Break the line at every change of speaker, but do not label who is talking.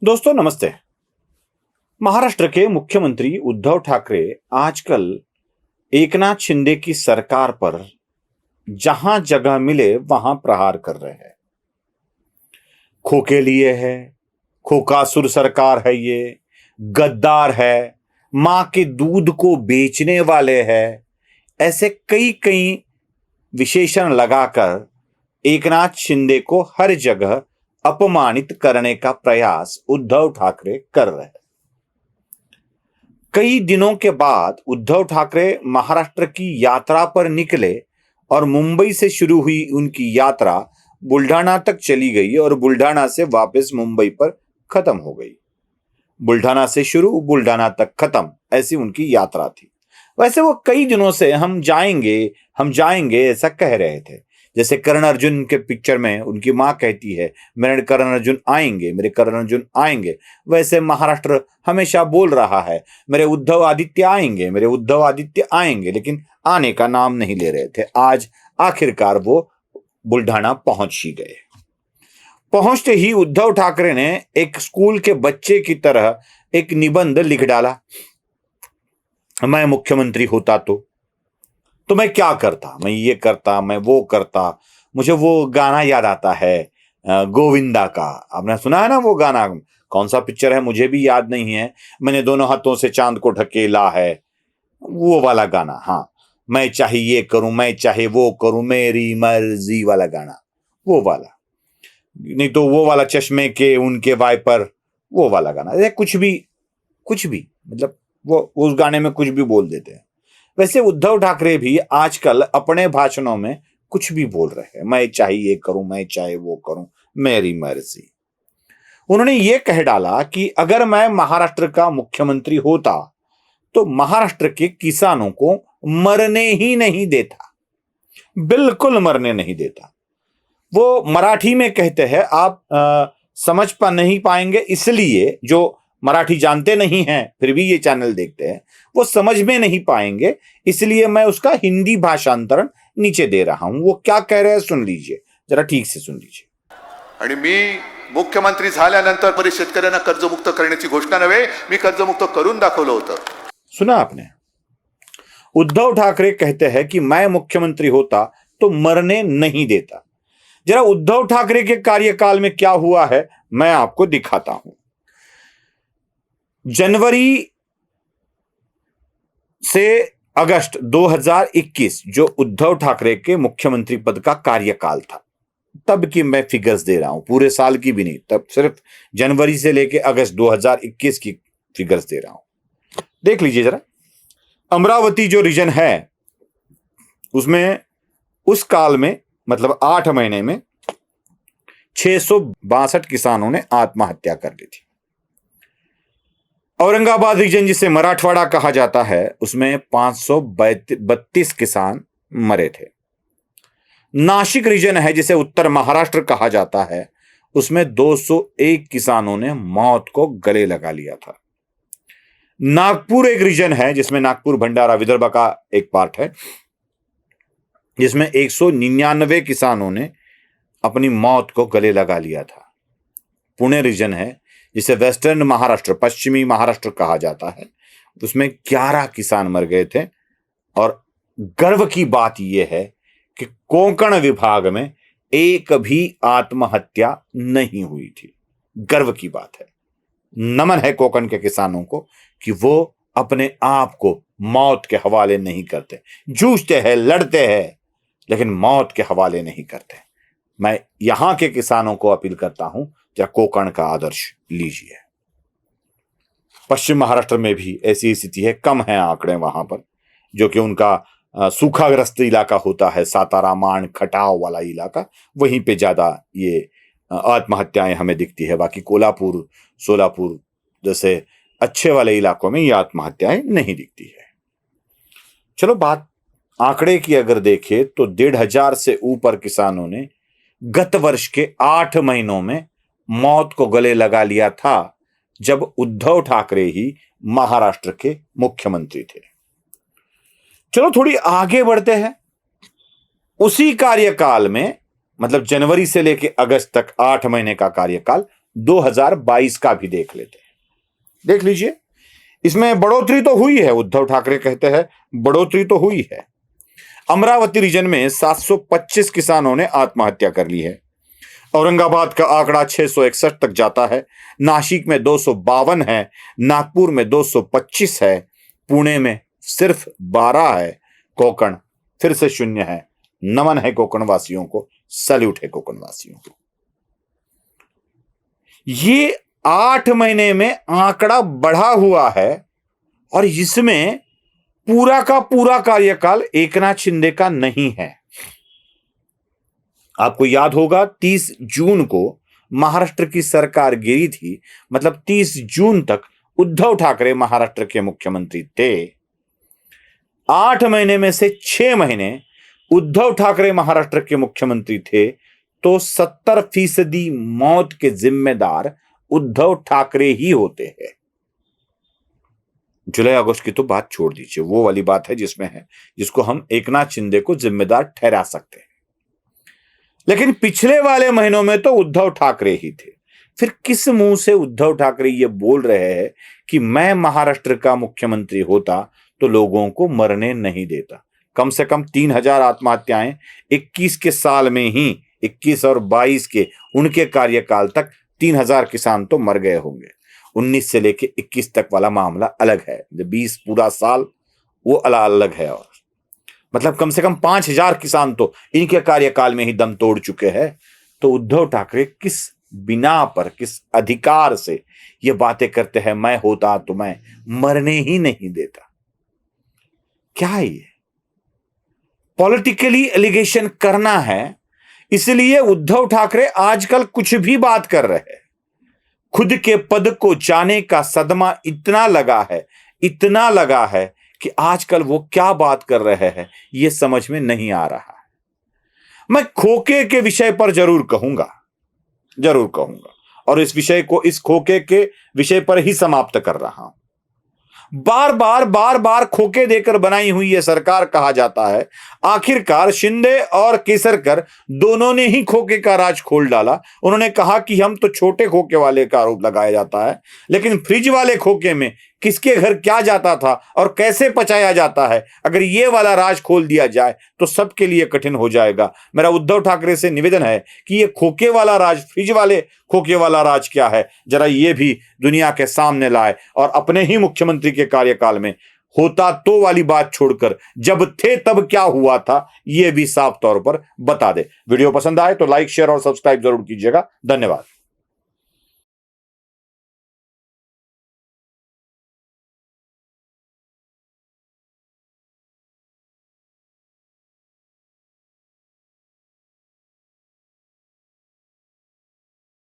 दोस्तों नमस्ते। महाराष्ट्र के मुख्यमंत्री उद्धव ठाकरे आजकल एकनाथ शिंदे की सरकार पर जहां जगह मिले वहां प्रहार कर रहे हैं। खोके लिए है, खोकासुर सरकार है, ये गद्दार है, मां के दूध को बेचने वाले हैं, ऐसे कई कई विशेषण लगाकर एकनाथ शिंदे को हर जगह अपमानित करने का प्रयास उद्धव ठाकरे कर रहे हैं। कई दिनों के बाद उद्धव ठाकरे महाराष्ट्र की यात्रा पर निकले और मुंबई से शुरू हुई उनकी यात्रा बुल्ढाना तक चली गई और बुल्ढाना से वापस मुंबई पर खत्म हो गई। बुल्ढाना से शुरू, बुल्ढाना तक खत्म, ऐसी उनकी यात्रा थी। वैसे वो कई दिनों से हम जाएंगे ऐसा कह रहे थे। जैसे करण अर्जुन के पिक्चर में उनकी मां कहती है, मेरे करण अर्जुन आएंगे, मेरे करण अर्जुन आएंगे। वैसे महाराष्ट्र हमेशा बोल रहा है, मेरे उद्धव आदित्य आएंगे, मेरे उद्धव आदित्य आएंगे, लेकिन आने का नाम नहीं ले रहे थे। आज आखिरकार वो बुल्ढाना पहुंच ही गए। पहुंचते ही उद्धव ठाकरे ने एक स्कूल के बच्चे की तरह एक निबंध लिख डाला। मैं मुख्यमंत्री होता तो मैं क्या करता, मैं ये करता, मैं वो करता। मुझे वो गाना याद आता है गोविंदा का। आपने सुना है ना वो गाना? कौन सा पिक्चर है मुझे भी याद नहीं है। मैंने दोनों हाथों से चांद को ढकेला है, वो वाला गाना। हाँ, मैं चाहे ये करूं, मैं चाहे वो करूं, मेरी मर्जी वाला गाना, वो वाला। नहीं तो वो वाला चश्मे के उनके वाइपर, वो वाला गाना। कुछ भी मतलब वो उस गाने में कुछ भी बोल देते हैं। वैसे उद्धव ठाकरे भी आजकल अपने भाषणों में कुछ भी बोल रहे हैं। मैं चाहे ये करूं, मैं चाहे वो करूं, मेरी मर्जी। उन्होंने ये कह डाला कि अगर मैं महाराष्ट्र का मुख्यमंत्री होता तो महाराष्ट्र के किसानों को मरने ही नहीं देता, बिल्कुल मरने नहीं देता। वो मराठी में कहते हैं, आप समझ नहीं पाएंगे, इसलिए जो मराठी जानते नहीं हैं फिर भी ये चैनल देखते हैं, वो समझ में नहीं पाएंगे, इसलिए मैं उसका हिंदी भाषांतरण नीचे दे रहा हूं। वो क्या कह रहे हैं सुन लीजिए, जरा ठीक से सुन लीजिए।
आणि मी मुख्यमंत्री झाल्यानंतर बरेच शेतकऱ्यांना कर्जमुक्त करण्याची घोषणा नव्हे, मी कर्जमुक्त करून दाखवलं होतं।
सुना आपने? उद्धव ठाकरे कहते हैं कि मैं मुख्यमंत्री होता तो मरने नहीं देता। जरा उद्धव ठाकरे के कार्यकाल में क्या हुआ है मैं आपको दिखाता हूं। जनवरी से अगस्त 2021 जो उद्धव ठाकरे के मुख्यमंत्री पद का कार्यकाल था, तब की मैं फिगर्स दे रहा हूं, पूरे साल की भी नहीं, तब सिर्फ जनवरी से लेके अगस्त 2021 की फिगर्स दे रहा हूं। देख लीजिए जरा। अमरावती जो रीजन है उसमें उस काल में मतलब 8 महीने में 662 किसानों ने आत्महत्या कर ली थी। औरंगाबाद रीजन जिसे मराठवाड़ा कहा जाता है उसमें 532 किसान मरे थे। नासिक रीजन है जिसे उत्तर महाराष्ट्र कहा जाता है, उसमें 201 किसानों ने मौत को गले लगा लिया था। नागपुर एक रीजन है जिसमें नागपुर भंडारा विदर्भ का एक पार्ट है, जिसमें 199 किसानों ने अपनी मौत को गले लगा लिया था। पुणे रीजन है जिसे वेस्टर्न महाराष्ट्र, पश्चिमी महाराष्ट्र कहा जाता है, उसमें 11 किसान मर गए थे। और गर्व की बात यह है कि कोंकण विभाग में एक भी आत्महत्या नहीं हुई थी। गर्व की बात है। नमन है कोंकण के किसानों को कि वो अपने आप को मौत के हवाले नहीं करते। जूझते हैं, लड़ते हैं, लेकिन मौत के हवाले नहीं करते। मैं यहां के किसानों को अपील करता हूं, या कोंकण का आदर्श लीजिए। पश्चिम महाराष्ट्र में भी ऐसी स्थिति है, कम है आंकड़े वहां पर, जो कि उनका सूखाग्रस्त इलाका होता है, सातारा, माण, खटाव वाला इलाका, वहीं पे ज्यादा ये आत्महत्याएं हमें दिखती है। बाकी कोल्हापुर, सोलापुर जैसे अच्छे वाले इलाकों में ये आत्महत्याएं नहीं दिखती है। चलो बात आंकड़े की अगर देखें तो 1,500 से ऊपर किसानों ने गत वर्ष के 8 महीनों में मौत को गले लगा लिया था, जब उद्धव ठाकरे ही महाराष्ट्र के मुख्यमंत्री थे। चलो थोड़ी आगे बढ़ते हैं। उसी कार्यकाल में मतलब जनवरी से लेकर अगस्त तक 8 महीने का कार्यकाल, 2022 का भी देख लेते हैं। देख लीजिए, इसमें बढ़ोतरी तो हुई है। उद्धव ठाकरे कहते हैं बढ़ोतरी तो हुई है। अमरावती रीजन में 725 किसानों ने आत्महत्या कर ली है। औरंगाबाद का आंकड़ा 661 तक जाता है। नासिक में 252 है, नागपुर में 225 है, पुणे में सिर्फ 12 है, कोकण फिर से 0 है। नमन है कोकण वासियों को, सैल्यूट है कोकण वासियों को। ये 8 महीने में आंकड़ा बढ़ा हुआ है और इसमें पूरा का पूरा कार्यकाल एकनाथ शिंदे का नहीं है। आपको याद होगा 30 जून को महाराष्ट्र की सरकार गिरी थी, मतलब 30 जून तक उद्धव ठाकरे महाराष्ट्र के मुख्यमंत्री थे। 8 महीने में से 6 महीने उद्धव ठाकरे महाराष्ट्र के मुख्यमंत्री थे, तो 70% मौत के जिम्मेदार उद्धव ठाकरे ही होते हैं। जुलाई अगस्त की तो बात छोड़ दीजिए, वो वाली बात है जिसको हम एकनाथ शिंदे को जिम्मेदार ठहरा सकते हैं, लेकिन पिछले वाले महीनों में तो उद्धव ठाकरे ही थे। फिर किस मुंह से उद्धव ठाकरे ये बोल रहे हैं कि मैं महाराष्ट्र का मुख्यमंत्री होता तो लोगों को मरने नहीं देता? कम से कम 3000 आत्महत्याएं 21 के साल में ही, 21 और 22 के उनके कार्यकाल तक 3000 किसान तो मर गए होंगे। 19 से लेके 21 तक वाला मामला अलग है, 20 पूरा साल वो अलग है। और मतलब कम से कम 5000 किसान तो इनके कार्यकाल में ही दम तोड़ चुके हैं। तो उद्धव ठाकरे किस बिना पर, किस अधिकार से ये बातें करते हैं, मैं होता तो मैं मरने ही नहीं देता? क्या है ये? पॉलिटिकली एलिगेशन करना है, इसलिए उद्धव ठाकरे आजकल कुछ भी बात कर रहे हैं। खुद के पद को जाने का सदमा इतना लगा है कि आजकल वो क्या बात कर रहे हैं ये समझ में नहीं आ रहा है। मैं खोखे के विषय पर जरूर कहूंगा और इस खोखे के विषय पर ही समाप्त कर रहा हूं। बार बार खोखे देकर बनाई हुई यह सरकार कहा जाता है। आखिरकार शिंदे और केसरकर दोनों ने ही खोखे का राज खोल डाला। उन्होंने कहा कि हम तो छोटे खोखे वाले का आरोप लगाया जाता है, लेकिन फ्रिज वाले खोखे में किसके घर क्या जाता था और कैसे पचाया जाता है, अगर ये वाला राज खोल दिया जाए तो सबके लिए कठिन हो जाएगा। मेरा उद्धव ठाकरे से निवेदन है कि ये खोखे वाला राज, फ्रिज वाले खोखे वाला राज क्या है, जरा ये भी दुनिया के सामने लाए और अपने ही मुख्यमंत्री के कार्यकाल में होता तो वाली बात छोड़कर जब थे तब क्या हुआ था ये भी साफ तौर पर बता दे। वीडियो पसंद आए तो लाइक, शेयर और सब्सक्राइब जरूर कीजिएगा। धन्यवाद।